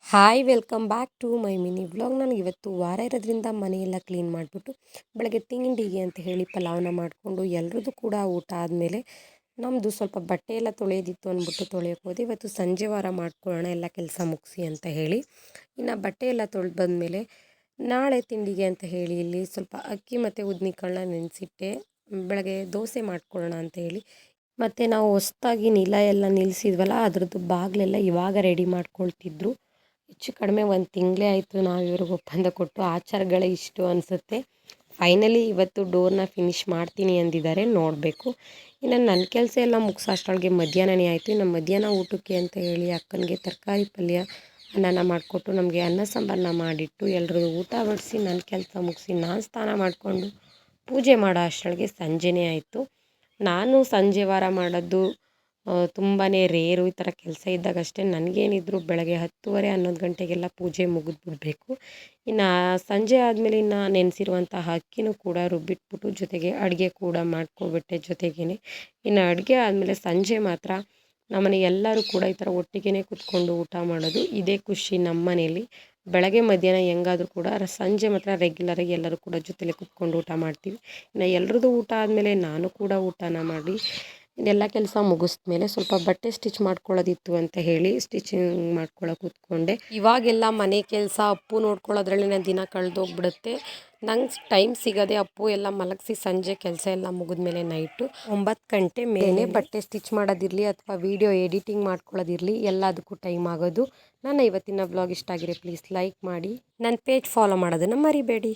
Hi welcome back to my mini vlog. ನನಗೆ ಇವತ್ತು ವಾರ ಇರೋದ್ರಿಂದ ಮನೆಯೆಲ್ಲ ಕ್ಲೀನ್ ಮಾಡಿಬಿಟ್ಟು ಬೆಳಗ್ಗೆ ತಿಂಡಿಗೆ ಅಂತ ಹೇಳಿ ಪಲಾವ್ನ ಮಾಡಿಕೊಂಡು ಎಲ್ಲರದ್ದು ಕೂಡ ಊಟ ಆದಮೇಲೆ ನಮ್ಮದು ಸ್ವಲ್ಪ ಬಟ್ಟೆ ಎಲ್ಲ ತೊಳೆಯೋದಿತ್ತು ಅಂದ್ಬಿಟ್ಟು ತೊಳೆಯೋಕೆ ಹೋದೆ. ಇವತ್ತು ಸಂಜೆ ವಾರ ಮಾಡ್ಕೊಳ್ಳೋಣ ಎಲ್ಲ ಕೆಲಸ ಮುಗಿಸಿ ಅಂತ ಹೇಳಿ. ಇನ್ನು ಬಟ್ಟೆ ಎಲ್ಲ ತೊಳೆದು ಬಂದಮೇಲೆ ನಾಳೆ ತಿಂಡಿಗೆ ಅಂತ ಹೇಳಿ ಇಲ್ಲಿ ಸ್ವಲ್ಪ ಅಕ್ಕಿ ಮತ್ತು ಉದ್ನಿಕಾಳನ್ನ ನೆನೆಸಿಟ್ಟೆ. ಬೆಳಗ್ಗೆ ದೋಸೆ ಮಾಡ್ಕೊಳ್ಳೋಣ ಅಂತ ಹೇಳಿ. ಮತ್ತು ನಾವು ಹೊಸ್ದಾಗಿ ನೆಲ ಎಲ್ಲ ನಿಲ್ಲಿಸಿದ್ವಲ್ಲ ಅದರದ್ದು ಬಾಗಿಲೆಲ್ಲ ಇವಾಗ ರೆಡಿ ಮಾಡ್ಕೊಳ್ತಿದ್ರು. ಹೆಚ್ಚು ಕಡಿಮೆ ಒಂದು ತಿಂಗಳೇ ಆಯಿತು ನಾವು ಇವ್ರಿಗೆ ಒಪ್ಪಂದ ಕೊಟ್ಟು. ಆಚಾರಗಳೇ ಇಷ್ಟು ಅನಿಸುತ್ತೆ. ಫೈನಲಿ ಇವತ್ತು ಡೋರ್ನ ಫಿನಿಷ್ ಮಾಡ್ತೀನಿ ಅಂದಿದ್ದಾರೆ, ನೋಡಬೇಕು. ಇನ್ನು ನನ್ನ ಕೆಲಸ ಎಲ್ಲ ಮುಗಿಸೋ ಅಷ್ಟರೊಳಗೆ ಮಧ್ಯಾಹ್ನನೇ ಆಯಿತು. ಇನ್ನು ಮಧ್ಯಾಹ್ನ ಊಟಕ್ಕೆ ಅಂತ ಹೇಳಿ ಅಕ್ಕನಿಗೆ ತರಕಾರಿ ಪಲ್ಯ ಅನ್ನನ ಮಾಡಿಕೊಟ್ಟು ನಮಗೆ ಅನ್ನ ಸಾಂಬಾರನ್ನ ಮಾಡಿಟ್ಟು ಎಲ್ಲರೂ ಊಟ ಬಡಿಸಿ ನನ್ನ ಕೆಲಸ ಮುಗಿಸಿ ನಾನು ಸ್ನಾನ ಮಾಡಿಕೊಂಡು ಪೂಜೆ ಮಾಡೋ ಅಷ್ಟರೊಳಗೆ ಸಂಜೆನೇ ಆಯಿತು. ನಾನು ಸಂಜೆ ವಾರ ಮಾಡೋದು ತುಂಬಾ ರೇರು. ಈ ಥರ ಕೆಲಸ ಇದ್ದಾಗಷ್ಟೇ. ನನಗೇನಿದ್ರು ಬೆಳಗ್ಗೆ 10:30 11 ಗಂಟೆಗೆಲ್ಲ ಪೂಜೆ ಮುಗಿದ್ಬಿಡ್ಬೇಕು. ಇನ್ನು ಸಂಜೆ ಆದಮೇಲೆ ಇನ್ನು ನೆನೆಸಿರುವಂತಹ ಅಕ್ಕಿನೂ ಕೂಡ ರುಬ್ಬಿಟ್ಬಿಟ್ಟು ಜೊತೆಗೆ ಅಡುಗೆ ಕೂಡ ಮಾಡ್ಕೊಬಿಟ್ಟೆ ಜೊತೆಗೇ. ಇನ್ನು ಅಡುಗೆ ಆದಮೇಲೆ ಸಂಜೆ ಮಾತ್ರ ನಮ್ಮನೆ ಎಲ್ಲರೂ ಕೂಡ ಈ ಥರ ಒಟ್ಟಿಗೆ ಕೂತ್ಕೊಂಡು ಊಟ ಮಾಡೋದು ಇದೇ ಖುಷಿ ನಮ್ಮ ಮನೇಲಿ. ಬೆಳಗ್ಗೆ ಮಧ್ಯಾಹ್ನ ಹೆಂಗಾದರೂ ಕೂಡ ಸಂಜೆ ಮಾತ್ರ ರೆಗ್ಯುಲರಾಗಿ ಎಲ್ಲರೂ ಕೂಡ ಜೊತೆಲೇ ಕೂತ್ಕೊಂಡು ಊಟ ಮಾಡ್ತೀವಿ. ಇನ್ನು ಎಲ್ಲರದ್ದು ಊಟ ಆದಮೇಲೆ ನಾನು ಕೂಡ ಊಟನ ಮಾಡಿ ಇದೆಲ್ಲ ಕೆಲಸ ಮುಗಿಸ್ಮೇಲೆ ಸ್ವಲ್ಪ ಬಟ್ಟೆ ಸ್ಟಿಚ್ ಮಾಡ್ಕೊಳ್ಳೋದಿತ್ತು ಅಂತ ಹೇಳಿ ಸ್ಟಿಚಿಂಗ್ ಮಾಡ್ಕೊಳ್ಳೋಕೆ ಕೂತ್ಕೊಂಡೆ. ಇವಾಗೆಲ್ಲ ಮನೆ ಕೆಲಸ ಅಪ್ಪು ನೋಡ್ಕೊಳ್ಳೋದ್ರಲ್ಲೇ ನನ್ನ ದಿನ ಕಳೆದೋಗ್ಬಿಡುತ್ತೆ. ನಂಗೆ ಟೈಮ್ ಸಿಗೋದೆ ಅಪ್ಪು ಎಲ್ಲ ಮಲಗಿಸಿ ಸಂಜೆ ಕೆಲಸ ಎಲ್ಲ ಮುಗಿದ್ಮೇಲೆ ನೈಟು 9 ಗಂಟೆ ಮೇಲೆ ಬಟ್ಟೆ ಸ್ಟಿಚ್ ಮಾಡೋದಿರಲಿ ಅಥವಾ ವೀಡಿಯೋ ಎಡಿಟಿಂಗ್ ಮಾಡ್ಕೊಳ್ಳೋದಿರಲಿ ಎಲ್ಲದಕ್ಕೂ ಟೈಮ್ ಆಗೋದು. ನನ್ನ ಇವತ್ತಿನ ವ್ಲಾಗ್ ಇಷ್ಟ ಆಗಿರೋ ಪ್ಲೀಸ್ ಲೈಕ್ ಮಾಡಿ, ನನ್ನ ಪೇಜ್ ಫಾಲೋ ಮಾಡೋದನ್ನು ಮರಿಬೇಡಿ.